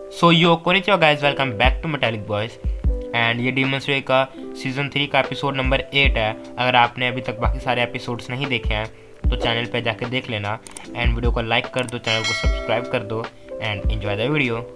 सो yo कोनिचिवा guys, welcome back to metallic boys. And ये demon slayer का season 3 का एपिसोड नंबर 8 है। अगर आपने अभी तक बाकी सारे एपिसोड्स नहीं देखे हैं तो चैनल पे जाके देख लेना एंड वीडियो को लाइक कर दो, चैनल को सब्सक्राइब कर दो and enjoy the video.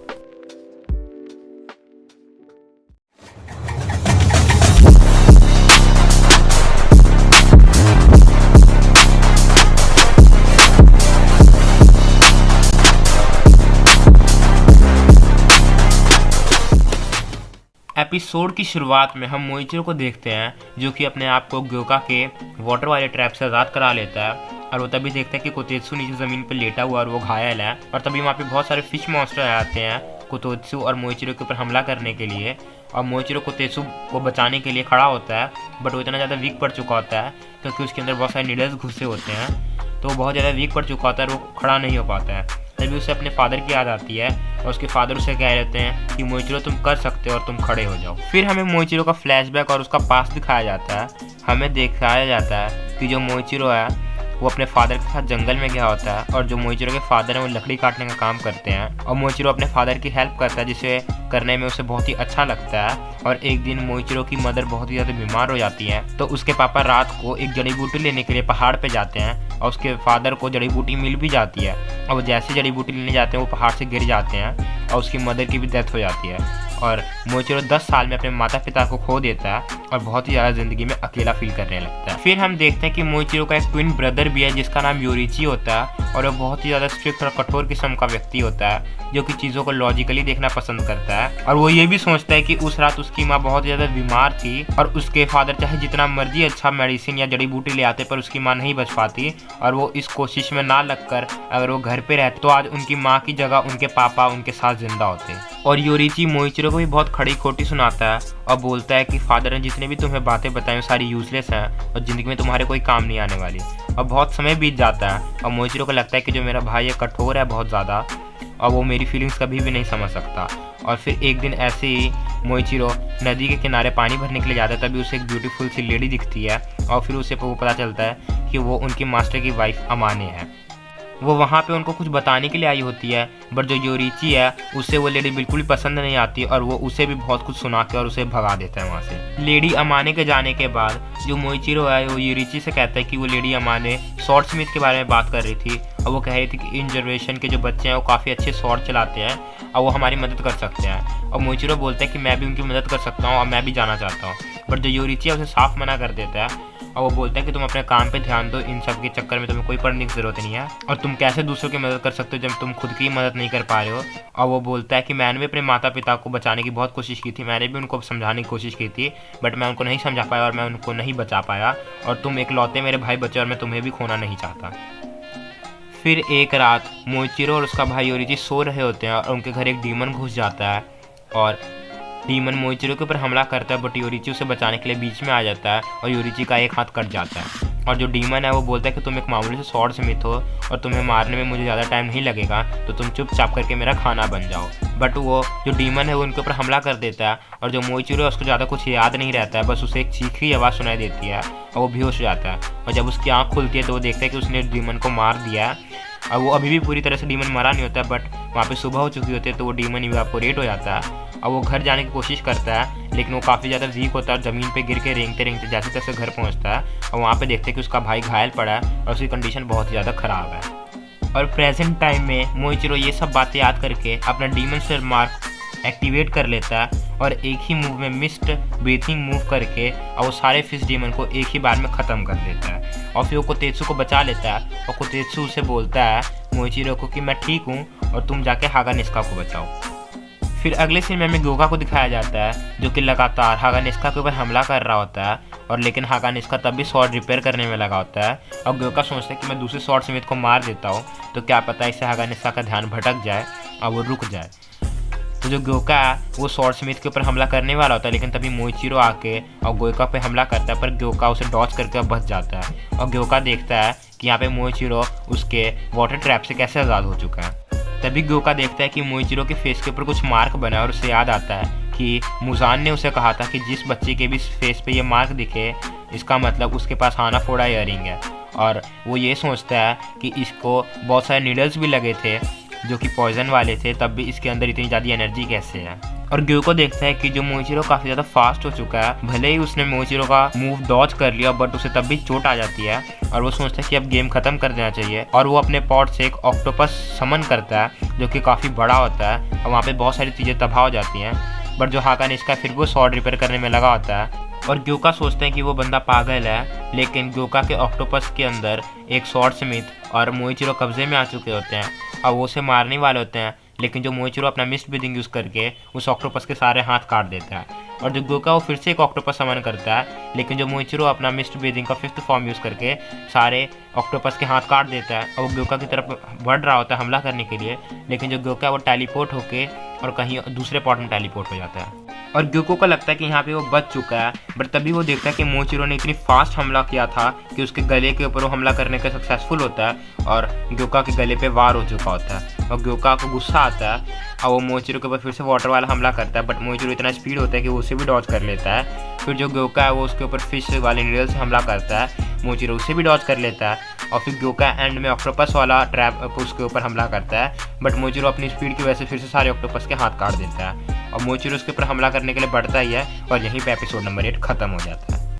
Episode की शुरुआत में हम मोइचिरो को देखते हैं जो कि अपने आप को ग्योका के वाटर वाले ट्रैप से आज़ाद करा लेता है। और वो तभी देखता है कि कोतेत्सु नीचे ज़मीन पर लेटा हुआ और वो घायल है। और तभी वहाँ पे बहुत सारे फिश मॉन्स्टर आते हैं कोतेत्सु और मोइचिरो के ऊपर हमला करने के लिए। और मोइचिरो कोतेत्सु को बचाने के लिए खड़ा होता है, बट वो इतना ज़्यादा वीक पड़ चुका होता है क्योंकि उसके अंदर बहुत सारे नीडल्स घुसे होते हैं, तो वो बहुत ज़्यादा वीक पड़ चुका होता है और वो खड़ा नहीं हो पाता है। तभी उसे अपने फादर की याद आती है और उसके फादर उसे कह रहते हैं कि मोइचिरो तुम कर सकते हो और तुम खड़े हो जाओ। फिर हमें मोइचिरो का फ्लैशबैक और उसका पास्ट दिखाया जाता है। हमें दिखाया जाता है कि जो मोइचिरो है वो अपने फादर के साथ जंगल में गया होता है और जो मोइचिरो के फादर हैं वो लकड़ी काटने का काम करते हैं और मोइचिरो अपने फादर की हेल्प करता है जिसे करने में उसे बहुत ही अच्छा लगता है। और एक दिन मोइचिरो की मदर बहुत ही ज़्यादा बीमार हो जाती है तो उसके पापा रात को एक जड़ी बूटी लेने के लिए पहाड़ पे जाते हैं और उसके फादर को जड़ी बूटी मिल भी जाती है। और वो जैसे जड़ी बूटी लेने जाते हैं वो पहाड़ से गिर जाते हैं और उसकी मदर की भी डेथ हो जाती है। और मोइचिरो 10 साल में अपने माता पिता को खो देता है और बहुत ही ज़्यादा ज़िंदगी में अकेला फील करने लगता है। फिर हम देखते हैं कि मोइचिरो का एक ट्विन ब्रदर भी है जिसका नाम योरिची होता है और वो बहुत ही ज़्यादा स्ट्रिक्ट और कठोर किस्म का व्यक्ति होता है जो कि चीज़ों को लॉजिकली देखना पसंद करता है। और वो ये भी सोचता है कि उस रात उसकी माँ बहुत ज़्यादा बीमार थी और उसके फादर चाहे जितना मर्जी अच्छा मेडिसिन या जड़ी बूटी ले आते पर उसकी माँ नहीं बच पाती। और वो इस कोशिश में ना लगकर अगर वो घर पे रहते तो आज उनकी माँ की जगह उनके पापा उनके साथ जिंदा होते। और योरिची मोइचिरो को भी बहुत खड़ी खोटी सुनाता है और बोलता है कि फादर ने जितने भी तुम्हें बातें बताई वो सारी यूजलेस हैं और ज़िंदगी में तुम्हारे कोई काम नहीं आने वाली। और बहुत समय बीत जाता है और मोइचिरो को लगता है कि जो मेरा भाई है कठोर है बहुत ज़्यादा और वो मेरी फीलिंग्स कभी भी नहीं समझ सकता। और फिर एक दिन ऐसे ही मोइचिरो नदी के किनारे पानी भरने के लिए जाता है, तभी उसे एक ब्यूटीफुल सी लेडी दिखती है और फिर उसे वो पता चलता है कि वो उनकी मास्टर की वाइफ अमाने है। वो वहाँ पे उनको कुछ बताने के लिए आई होती है, बट जो योरिची है उससे वो लेडी बिल्कुल भी पसंद नहीं आती और वो उसे भी बहुत कुछ सुना के और उसे भगा देता है वहाँ से। लेडी अमाने के जाने के बाद जो मोइचिरो है वो योरिची से कहता है कि वो लेडी अमाने स्वॉर्ड स्मिथ के बारे में बात कर रही थी और वो कह रही थी कि इन जनरेशन के जो बच्चे हैं वो काफ़ी अच्छे स्वॉर्ड चलाते हैं और वो हमारी मदद कर सकते हैं। और मोइचिरो बोलता है कि मैं भी उनकी मदद कर सकता हूँ और मैं भी जाना चाहता हूँ, बट जो योरिची है उसे साफ मना कर देता है और वो बोलता है कि तुम अपने काम पे ध्यान दो, इन सब के चक्कर में तुम्हें कोई पढ़ने की ज़रूरत नहीं है और तुम कैसे दूसरों की मदद कर सकते हो जब तुम खुद की मदद नहीं कर पा रहे हो। और वो बोलता है कि मैंने भी अपने माता पिता को बचाने की बहुत कोशिश की थी, मैंने भी उनको समझाने की कोशिश की थी, बट मैं उनको नहीं समझा पाया और मैं उनको नहीं बचा पाया और तुम इकलौते मेरे भाई बचे और मैं तुम्हें भी खोना नहीं चाहता। फिर एक रात मोइचिरो और उसका भाई योरिची सो रहे होते हैं और उनके घर एक डीमन घुस जाता है और डीमन मोइचिरो के ऊपर हमला करता है, बट योरिची उसे बचाने के लिए बीच में आ जाता है और योरिची का एक हाथ कट जाता है। और जो डीमन है वो बोलता है कि तुम एक मामूली से स्वॉर्ड स्मिथ हो और तुम्हें मारने में मुझे ज़्यादा टाइम नहीं लगेगा, तो तुम चुपचाप करके मेरा खाना बन जाओ। बट वो जो डीमन है वो उनके ऊपर हमला कर देता है और जो मोइचिरो है उसको ज़्यादा कुछ याद नहीं रहता है, बस उसे एक चीखी आवाज़ सुनाई देती है और वो बेहोश हो जाता है। और जब उसकी आँख खुलती है तो वो देखता है कि उसने डीमन को मार दिया है और वो अभी भी पूरी तरह से डीमन मरा नहीं होता है, बट वहाँ पे सुबह हो चुकी होती है तो वो डीमन इवेपोरेट हो जाता है और वो घर जाने की कोशिश करता है लेकिन वो काफ़ी ज़्यादा वीक होता है और ज़मीन पे गिर के रेंगते रेंगते जैसे तैसे घर पहुँचता है और वहाँ पे देखते हैं कि उसका भाई घायल पड़ा है और उसकी कंडीशन बहुत ही ज़्यादा ख़राब है। और प्रेजेंट टाइम में मोइचिरो ये सब बातें याद करके अपना डीमन स्लेयर मार्क एक्टिवेट कर लेता है और एक ही मूव में मिस्ट ब्रीथिंग मूव करके और वो सारे फिश डीमन को एक ही बार में ख़त्म कर देता है। और फिर वो कोतेत्सु को बचा लेता है और कोतेत्सु उसे बोलता है मोइचिरो को कि मैं ठीक हूँ और तुम जाके हागानिस्का को बचाओ। फिर अगले सीन में हमें ग्योका को दिखाया जाता है जो कि लगातार हागानिस्का के ऊपर हमला कर रहा होता है और लेकिन हागानिस्का तब भी स्वॉर्ड रिपेयर करने में लगा होता है और ग्योका सोचता है कि मैं दूसरे स्वॉर्ड स्मिथ को मार देता हूँ तो क्या पता इससे हागानिस्का का ध्यान भटक जाए और वो रुक जाए। तो जो ग्योका है वो स्वॉर्ड स्मिथ के ऊपर हमला करने वाला होता है लेकिन तभी मोइचिरो आके और ग्योका पे हमला करता है, पर ग्योका उसे डॉज करके बच जाता है और ग्योका देखता है कि यहाँ पे मोइचिरो उसके वाटर ट्रैप से कैसे आज़ाद हो चुका है। तभी ग्योका देखता है कि मोइचिरो के फेस के ऊपर कुछ मार्क बना है और उसे याद आता है कि मुजान ने उसे कहा था कि जिस बच्चे के भी फेस पे ये मार्क दिखे इसका मतलब उसके पास हाना फोड़ा ईयरिंग है। और वो ये सोचता है कि इसको बहुत सारे नीडल्स भी लगे थे जो कि पॉइजन वाले थे, तब भी इसके अंदर इतनी ज़्यादा एनर्जी कैसे है। और ग्योको देखता है कि जो मोइचिरो काफ़ी ज़्यादा फास्ट हो चुका है। भले ही उसने मोइचिरो का मूव डॉज कर लिया बट उसे तब भी चोट आ जाती है और वो सोचता है कि अब गेम खत्म कर देना चाहिए। और वो अपने पॉट से एक ऑक्टोपस समन करता है जो कि काफ़ी बड़ा होता है और वहाँ पे बहुत सारी चीज़ें तबाह हो जाती हैं। बट जो हाकानेस्का फिर वो स्वॉर्ड रिपेयर करने में लगा होता है और ग्योका सोचते हैं कि वो बंदा पागल है। लेकिन ग्योका के ऑक्टोपस के अंदर एक स्वॉर्ड स्मिथ और मोइचिरो कब्जे में आ चुके होते हैं और वो उसे मारने वाले होते हैं। लेकिन जो मोइचिरो अपना मिस्ट ब्रीदिंग यूज़ करके उस ऑक्टोपस के सारे हाथ काट देता है और जो ग्योका वो फिर से एक ऑक्टोपस समन करता है। लेकिन जो मोइचिरो अपना मिस्ट ब्रीदिंग का 5th फॉर्म यूज़ करके सारे ऑक्टोपस के हाथ काट देता है और वो ग्योका की तरफ बढ़ रहा होता है हमला करने के लिए। लेकिन जो ग्योका वो टेलीपोर्ट होके और कहीं दूसरे पॉट में टेलीपोर्ट हो जाता है और ग्योको को लगता है कि यहाँ पे वो बच चुका है। बट तभी वो देखता है कि मोइचिरो ने इतनी फास्ट हमला किया था कि उसके गले के ऊपर वो हमला करने का सक्सेसफुल होता है और ग्योका के गले पे वार हो चुका होता है और ग्योका को गुस्सा आता है और वो मोइचिरो के ऊपर फिर से वाटर वाला हमला करता है। बट मोइचिरो इतना स्पीड होता है कि वो उसे भी डॉज कर लेता है। फिर जो ग्योका है वो उसके ऊपर फिश वाले नीडल से हमला करता है, मोइचिरो उसे भी डॉज कर लेता है और फिर ग्योका एंड में ऑक्टोपस वाला ट्रैप उसके ऊपर हमला करता है। बट मोइचिरो अपनी स्पीड की वजह से फिर से सारे ऑक्टोपस के हाथ काट देता है और मोइचिरो उसके ऊपर हमला करने के लिए बढ़ता ही है और यहीं पे एपिसोड नंबर 8 खत्म हो जाता है।